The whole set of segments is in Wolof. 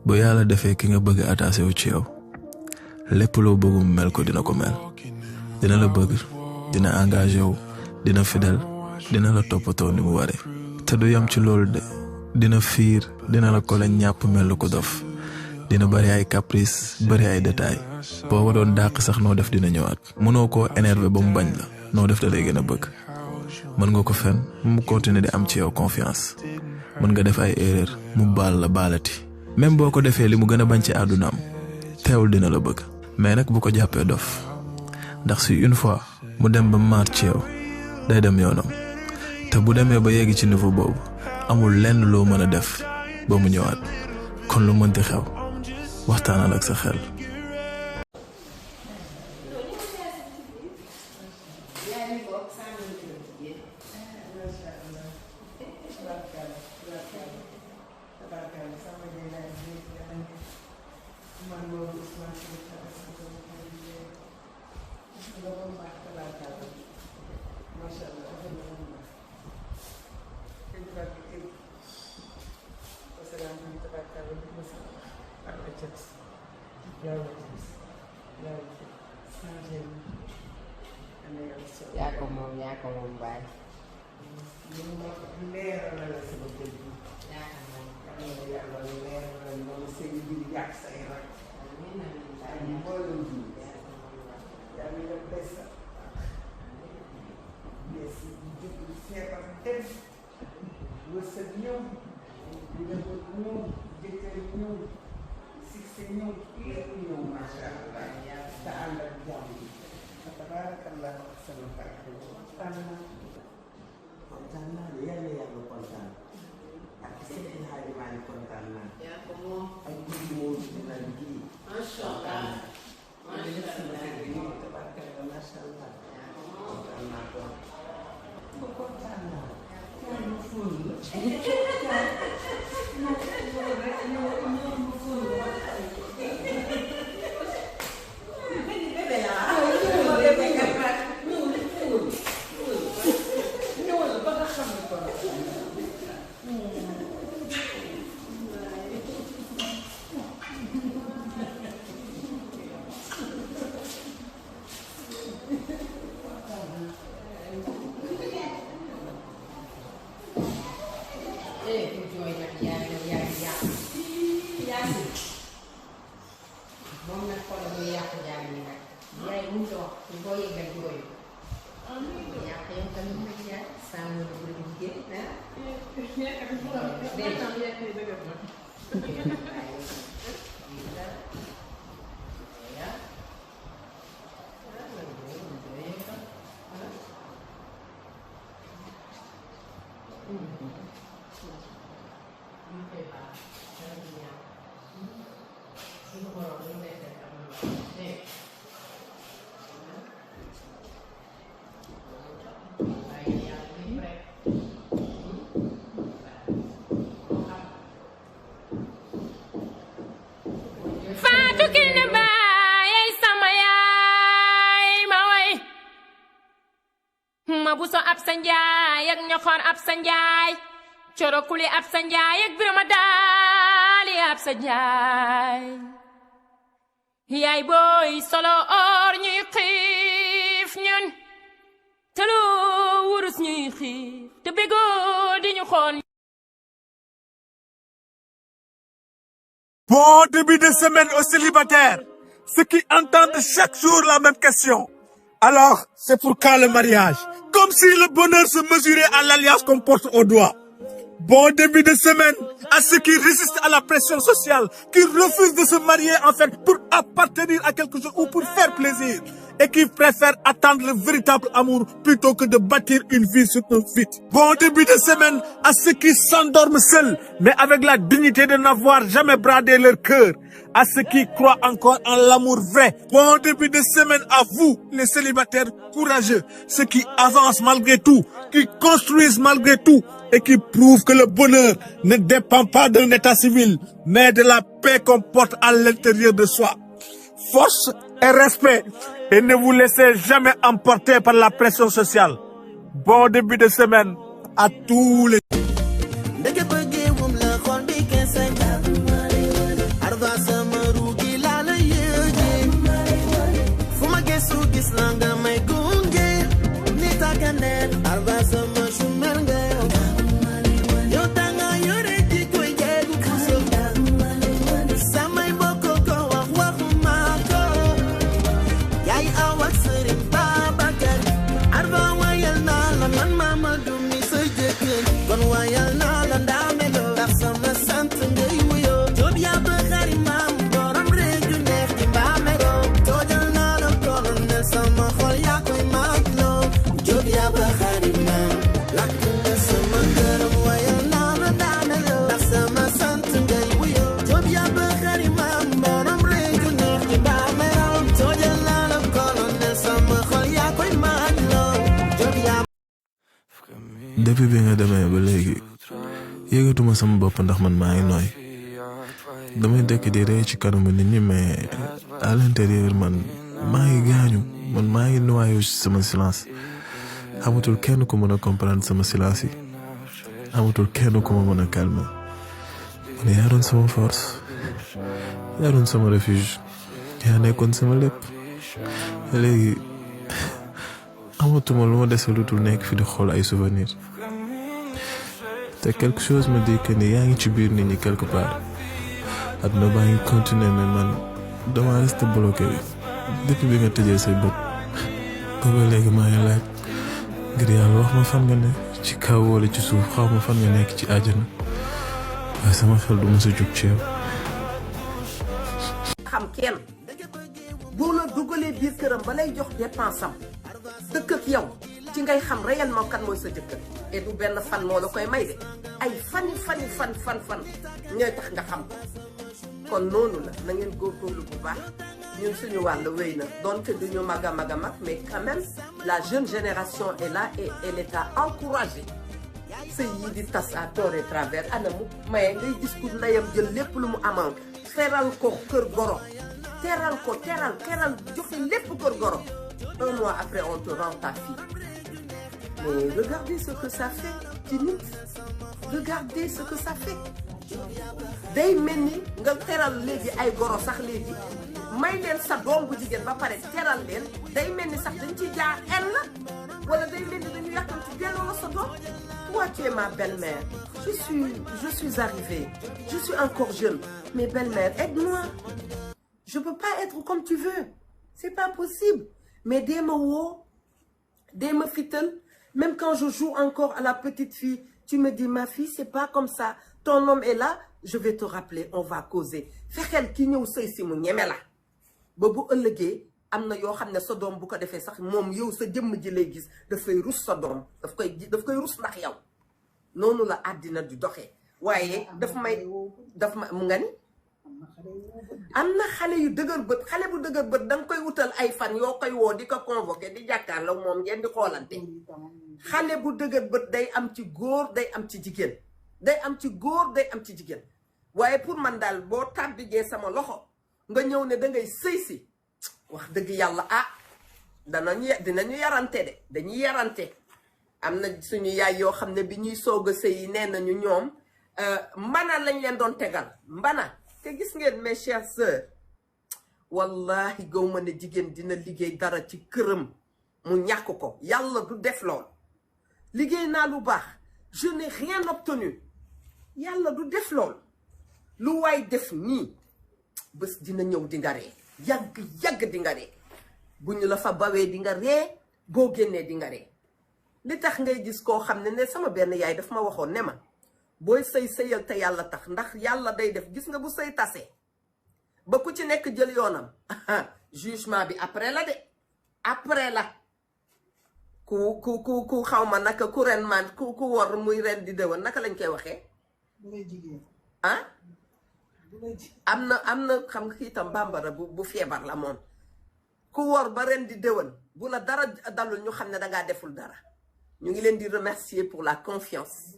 bu yàlla defee ki nga bëgg attaché wu ci yow lépp loo bëgg mu mel ko dina ko mel dina la bëgg dina engagé wu dina fidèle dina la toppatoo ni mu waree te du yam ci loolu de dina fiir dina la kole ñàpp mel ko dof dina bari ay caprice bari ay détails boo ko doon dàq sax noo def dina ñëwaat mënoo koo énervé ba mu bañ la noo def da lay gën a bëgg mën nga ko fen mu continuer di am ci yow confiance mën nga def ay erreur mu baal la baalati même boo ko defee li mu gën a bañ ci àddunaam teewul dina la bëgg mais nag bu ko jàppee dof ndax si une fois mu dem ba maar ci yow day dem yoonam te bu demee ba yegg ci niveau boobu amul lenn loo mën a def ba mu ñëwaat kon lu mënti xew waxtaanal ak sa xel. yaa ko moom baay. leeral la sama kër gi. yaa ko moom. yàlla leeral moom sëñ bi di yàq say rak. ak mboolem ji. yaa ngi def des sa. des jóg feebar dem. wërsëg ñëw. njaboot ñëw. jëkkër ñëw. succès ñëw. lépp ñëw macha allah. te ànd ak jàmm. tabarakallah sama kàddu kontaan naa de yàlla yàlla kontaan ak Seydi Hadji Malick kontaan naa. yaa ko moom. ak guddi moo dina liggéey. macha allah. macha allah. tabarakallah macha allah. kontaan naa ko. kontaan naa. yaa ngi fóon la. moom nag xoolal muy yàq jaam yi nag yaay mu ngi wax ñu boo yëgal jooyu yàq yow tamit nag yaay sàmm na bu liggéey ah Buso ab sa njaay ak ñoxoor ab sa njaay coro kuli ab sa njaay ak birama daali ab sa njaay yaay booy solo or ñuy xiif ñun te lu wurus ñuy xiif te bégoo di ñu xool. Bon début de semaine aux célibataires, ceux qui entendent chaque jour la même question. Alors, c'est pour quand le mariage? Comme si le bonheur se mesurait à l'alliance qu'on porte au doigt. Bon début de semaine à ceux qui résistent à la pression sociale, qui refusent de se marier en fait pour appartenir à quelque chose ou pour faire plaisir et qui préfèrent attendre le véritable amour plutôt que de bâtir une vie sur un vide. Bon début de semaine à ceux qui s'endorment seuls mais avec la dignité de n'avoir jamais bradé leur cœur. À ceux qui croient encore en l'amour vrai. Bon début de semaine à vous, les célibataires courageux, ceux qui avancent malgré tout, qui construisent malgré tout et qui prouvent que le bonheur ne dépend pas d'un état civil, mais de la paix qu'on porte à l'intérieur de soi. Force et respect et ne vous laissez jamais emporter par la pression sociale. Bon début de semaine à tous les depuis bi nga demee ba léegi yëgatuma sama bopp ndax man maa ngi nooy damay dëkk di rey ci kanamu nit ñi mais à l'intérieur man maa ngi gaañu man maa ngi noyyi sama silence amatul kenn ku mën a comprendre sama silence yi amatul kenn ku ma mën a calmer man yaa doon sama force yaa doon sama refuge yaa nekkoon sama lépp léegi amatuma lu ma dese lu dul nekk fi di xool ay souvenirs te quelque chose me dit que ni yaa ngi ci biir nit ñi quelque part àdduna baa ngi continuer mais man dama resté bloqué depuis bi nga tëjee say bët ba léegi maa ngi laaj ngir yàlla wax ma fan nga ne ci kaw wala ci suuf xaw ma fan nga nekk ci àjjana waaye sama xel du mos a jóg ci yow. xam kenn boo la dugalee biir këram ba lay jox dépense am dëkk ak yow ci ngay xam réellement kan mooy sa jëkkër et du benn fan moo la koy may de ay fan ñooy tax nga xam kon noonu la na ngeen góorgóorlu bu baax ñun suñu wàll wéy na donte duñu mag a mag mais quand même la jeune génération est là et elle est à encourager sëy yi di tas à tort et travers anamu maye ngay gis ku ndeyam jël lépp lu mu amoon teral ko kër goro teral ko teral joxe lépp kër goro 1 mois après on te rend ta fille mais regardez ce que ça fait ci nit regardez ce que ça fait day mel ni nga teral léegi ay goro sax léegi may leen sa doom bu jigéen ba pare teral leen day mel ni sax dañ ci jaar en la wala day mel ni dañu yàqam ci delloo la sa doom. Toi tu es ma belle-mère je suis arrivée je suis encore jeune mais belle-mère aide-moi je peux pas être comme tu veux c'est pas possible mais dee ma woo dee ma fital même quand je joue encore à la petite fille tu me dis ma fille c'est pas comme ça ton homme est là je vais te rappeler on va causer fexeel ki ñëw sëy si mu ñeme la ba bu ëllëgee am na yoo xam ne sa doom bu ko defee sax moom yow sa jëmm ji lay gis dafay rus sa doom daf koy rus ndax yow noonu la àddina di doxee waaye daf ma mu nga ni am na xale yu dëgër bët xale bu dëgër bët da nga koy wutal ay fan yoo koy woo di ko convoqué di jàkkaarloo moom ngeen di xoolante xale bu dëgër bët day am ci góor day am ci jigéen day am ci góor day am ci jigéen waaye pour man daal boo tàbbigee sama loxo nga ñëw ne da ngay sëy si wax dëgg yàlla dinañu yarante de dañuy yarante am na suñu yaay yoo xam ne bi ñuy soog a sëy yi nee nañu ñoom mbana lañ leen doon tegal mbana te gis ngeen mes chères sœurs wallahi gaw ma ne jigéen dina liggéey dara ci këram mu ñàkk ko yàlla du def lool liggéey naa lu baax je n'ai rien obtenu yàlla du def lool lu waay def nii bés dina ñëw di nga ree yàgg di nga ree bu ñu la fa bawee di nga ree boo génnee di nga ree li tax ngay gis koo xam ne sama benn yaay daf ma waxoon ne ma booy sëyal te yàlla tax ndax yàlla day def gis nga bu sëy tasee ba ku ci nekk jël yoonam jugement bi après la de après la ku xaw ma naka ku ren man ku wor muy ren di déwén naka lañ koy waxee ah am na xam nga itam bambara bu feebar la moom ku wor ba ren di déwén bu la dara dalul ñu xam ne dangaa deful dara ñu ngi leen di remercier pour la confiance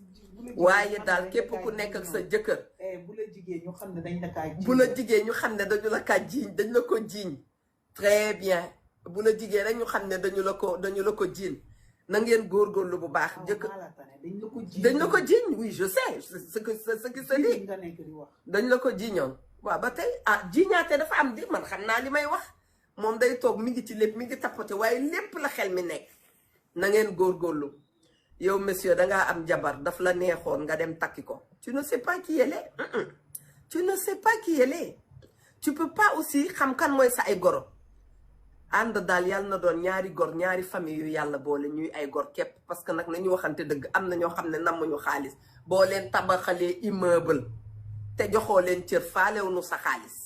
waaye daal képp ku nekk ak sa jëkkër bu la jigéen ñu xam ne dañ la kaa jiiñ bu la jigéen ñu xam ne dañu la kaa jiiñ dañ la ko jiiñ très bien bu la jigéen rek ñu xam ne dañu la ko jiiñ na ngeen góorgóorlu bu baax jëkkër dañ la ko jiiñ oui je sais ce qui se dit dañ la ko jiiñoon waaw ba tey jiiñaate dafa am di man xam naa li may wax moom day toog mi ngi ci lépp mi ngi tapoté waaye lépp la xel mi nekk na ngeen góorgóorlu yow monsieur dangaa am jabar daf la neexoon nga dem takki ko tu ne sais pas qui elle est tu ne sais pas qui elle est tu peux pas aussi xam kan mooy sa ay goro ànd daal yàlla na doon ñaari gor ñaari famille yu yàlla boole ñuy ay gor képp parce que nag nañu waxante dëgg am na ñoo xam ne nammuñu xaalis boo leen tabaxalee immeuble te joxoo leen cër faalewuñu sa xaalis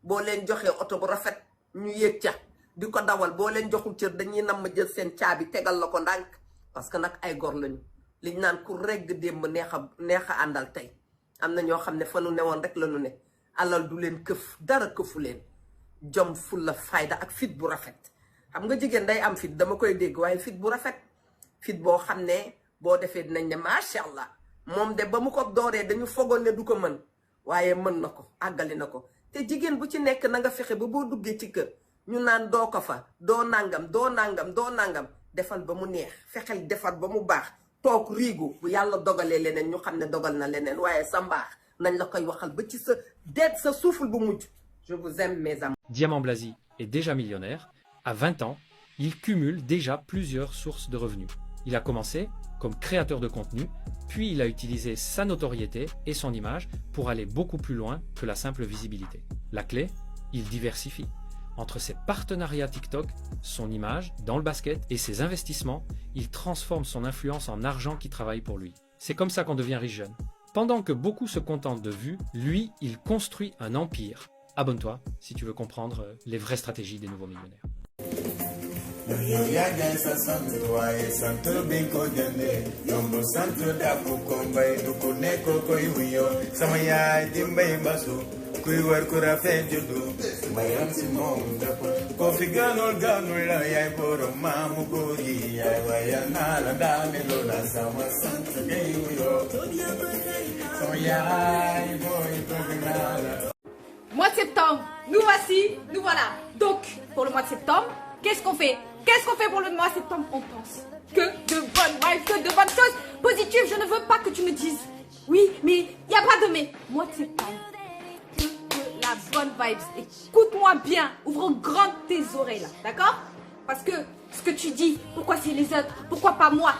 boo leen joxee oto bu rafet ñu yéeg ca di ko dawal boo leen joxul cër dañuy namm jël seen caabi tegal la ko ndànk parce que nag ay gor lañu liñ naan ku regg démb neex a àndal tey am na ñoo xam ne fa nu newoon rek la nu ne alal du leen këf dara këfu leen jom fulla fayda ak fit bu rafet xam nga jigéen day am fit dama koy dégg waaye fit bu rafet fit boo xam ne boo defee dinañ ne macha allah moom de ba mu ko dooree dañu fogoon ne du ko mën waaye mën na ko àggali na ko te jigéen bu ci nekk na nga fexe ba boo duggee ci kër ñu naan doo ko fa doo nangam doo nangam doo nangam defal ba mu neex fexel defar ba mu baax toog riigu bu yàlla dogalee leneen ñu xam ne dogal na leneen waaye sa mbaax nañ la koy waxal ba ci sa deet sa souffle bu mujj. Je vous aime mes amis. Diamant Blazy est déjà millionnaire. À 20 ans, il cumule déjà plusieurs sources de revenus. Il a commencé comme créateur de contenu, puis il a utilisé sa notoriété et son image pour aller beaucoup plus loin que la simple visibilité. La clé, il diversifie. Entre ses partenariats TikTok, son image dans le basket et ses investissements, il transforme son influence en argent qui travaille pour lui. C'est comme ça qu'on devient riche jeune. Pendant que beaucoup se contentent de vues, lui, il construit un empire. Abonne-toi si tu veux comprendre les vraies stratégies des nouveaux millionnaires. Mois de septembre, nous voici, nous voilà. Donc, pour le mois de septembre, qu'est-ce qu'on fait? Qu'est-ce qu'on fait pour le mois de septembre? On pense que de bonnes vibes, que de bonnes choses positives. Je ne veux pas que tu me dises, oui, mais il n'y a pas de mais. Mois de septembre, que de la bonne vibes. Écoute-moi bien, ouvre grand tes oreilles là, d'accord? Parce que ce que tu dis, pourquoi c'est les autres, pourquoi pas moi?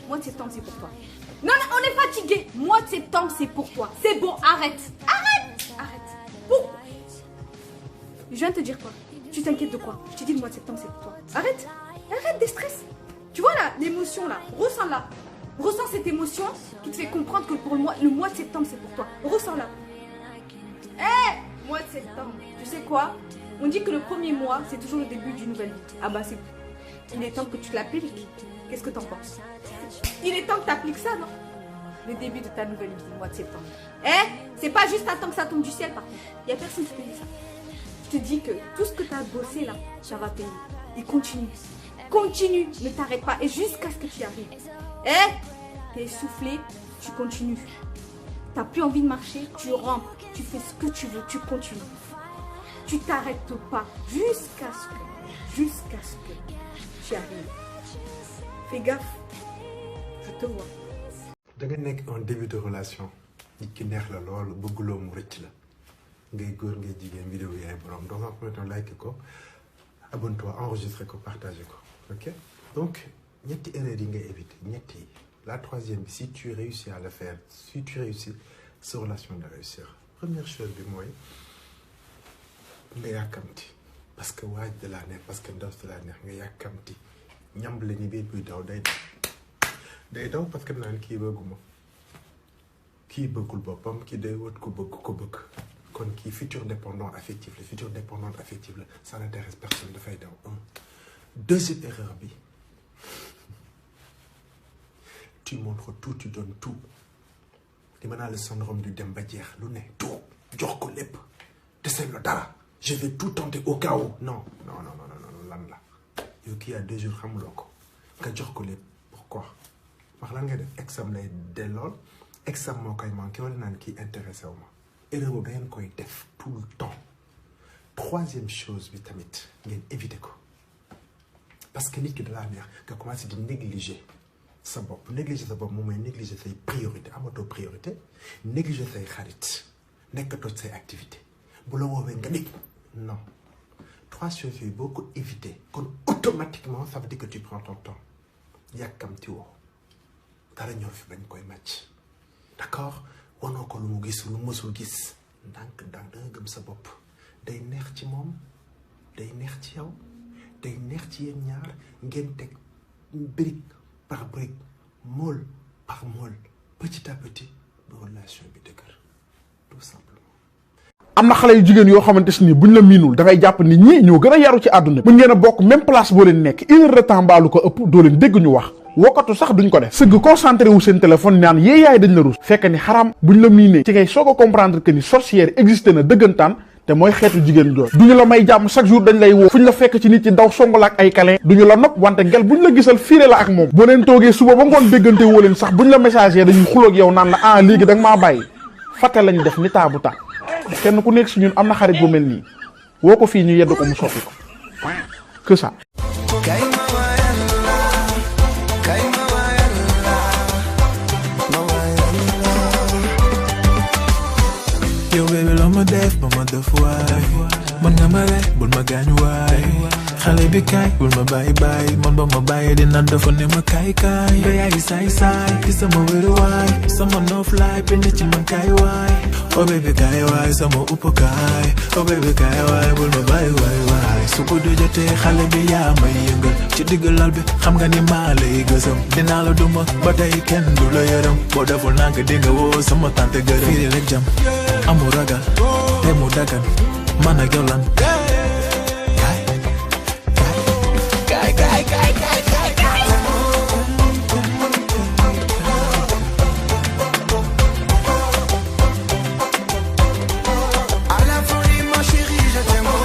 Mois de septembre, c'est pour toi. Non, non, on est fatigué. Mois de septembre, c'est pour toi. C'est bon, arrête. Arrête. Arrête. Bon. Je viens de te dire quoi? Tu t'inquiètes de quoi? Je te dis le mois de septembre, c'est pour toi. Arrête. Arrête des stress. Tu vois là, l'émotion là. Ressens-la. Ressens cette émotion qui te fait comprendre que pour le mois de septembre, c'est pour toi. Ressens-la. Mois de septembre. Tu sais quoi? On dit que le premier mois, c'est toujours le début d'une nouvelle vie. Ah bah c'est... Il est temps que tu te l'appliques. Qu'est-ce que t'en penses? Il est temps que tu appliques ça, non? Le début de ta nouvelle vie, mois de septembre. C'est pas juste attendre que ça tombe du ciel, par contre. Il n'y a personne qui te dit ça. Je te dis que tout ce que tu as bossé là, ça va payer. Et continue. Continue, ne t'arrête pas. Et jusqu'à ce que tu y arrives. T'es essoufflé, tu continues. T'as plus envie de marcher, tu rampes. Tu fais ce que tu veux, tu continues. Tu t'arrêtes pas jusqu'à ce que tu y arrives. Fais gaffe. Je te vois. da nga nekk en début de relation nit ki neex la loolu bëgguloo mu rëcc la ngay góor ngay jigéen vidéo yaay borom dans un premier temps like ko abonne-toi enregistre ko partage ko ok donc ñetti erreur yi ngay éviter ñetti la troisième si tu réussis à le faire si tu réussis sa relation de réussir première chose bi mooy nga yàkkamti parce que waaj de la neex parce que ndaw de la neex nga yàkkamti ñamb la ni biir buy daw day daw parce que naan kii bëgguma kii bëggul boppam kii day wut ko bëgg kon kii futur dépendant affectif la futur dépendante affective la ça n'intéresse personne dafay daw deuxième erreur bi tu montres tout tu donnes tout li ma naa le syndrome du dem ba jeex lu ne tout jox ko lépp desel la dara je vais tout tenter au cas où non lan la yow kii a 2 jours xamuloo ko nga jox ko lépp pourquoi wax lan nga def exam lay dellool exam moo koy manqué wala naan kii intéressé wu ma erreur boobu da ngeen koy def tout le temps troisième chose bi tamit ngeen éviter ko parce que nit ki da laa neex nga commencé di négliger sa bopp moom mooy négliger say priorité amatoo priorité négliger say xarit nekkatoo say activité bu la woowee nga nekk non 3 choses yooyu boo ko éviter kon automatiquement ça veut dire que tu prends ton temps yàkkamti woo dara ñor fi bañ koy màcc d'accord wanoo ko lu mu gis lu mësul gis ndànk da nga gëm sa bopp day neex ci moom day neex ci yow day neex ci yéen ñaar ngeen teg brique par brique moule par moule petit à petit ba relation bi dëgër tout simplement. am na xale yu jigéen yoo xamante ni buñ la miinul da ngay jàpp ni ñii ñoo gën a yaru ci àdduna bi. buñ ngeen a bokk même place boo leen nekk 1 heure de temps mbaalu ko ëpp doo leen dégg ñu wax. wokkatu sax duñ ko def sëgg concentré wu seen téléphone naan yee yaay dañ la rus fekk ni xaram buñ la miinee ci ngay soog a comprendre que ni sorcière existé na dëggantaan te mooy xeetu jigéen jooy duñu la may jàmm chaque jour dañ lay woo fuñ la fekk ci nit ci daw songala ak ay câlin duñu la nopp wante ngel buñ la gisal fiire la ak moom boo leen toogee suba ba ngoon déggante woo leen sax buñ la messager dañuy xuloog yow naan la ah léegi da nga maa bàyyi fàtte lañ def ni taabu taa kenn ku nekk si ñun am na xarit bu mel nii woo ko fii ñu yedd ko mu soppi ko que ça yow baby loo ma def ba ma def waay man nga ma rek bul ma gaañ waay xale bi kaay bul ma bàyyi man ba ma bàyyi dina dafa ne ma kaay ba yaay saay ci sama wéru waay sama noof laay bind ci man kaay waay oh baby kaay waay sama upp kaay oh baby kaay waay bul ma bàyyi waay su ko du jotee xale bi yaa may yëngal ci digg lal bi xam nga ni maa lay gësam dinaa la duma ba tey kenn du la yërëm boo deful nànk di nga woo sama tante gërëm fii rek jam amu ragal te mu dagan man ak yow lan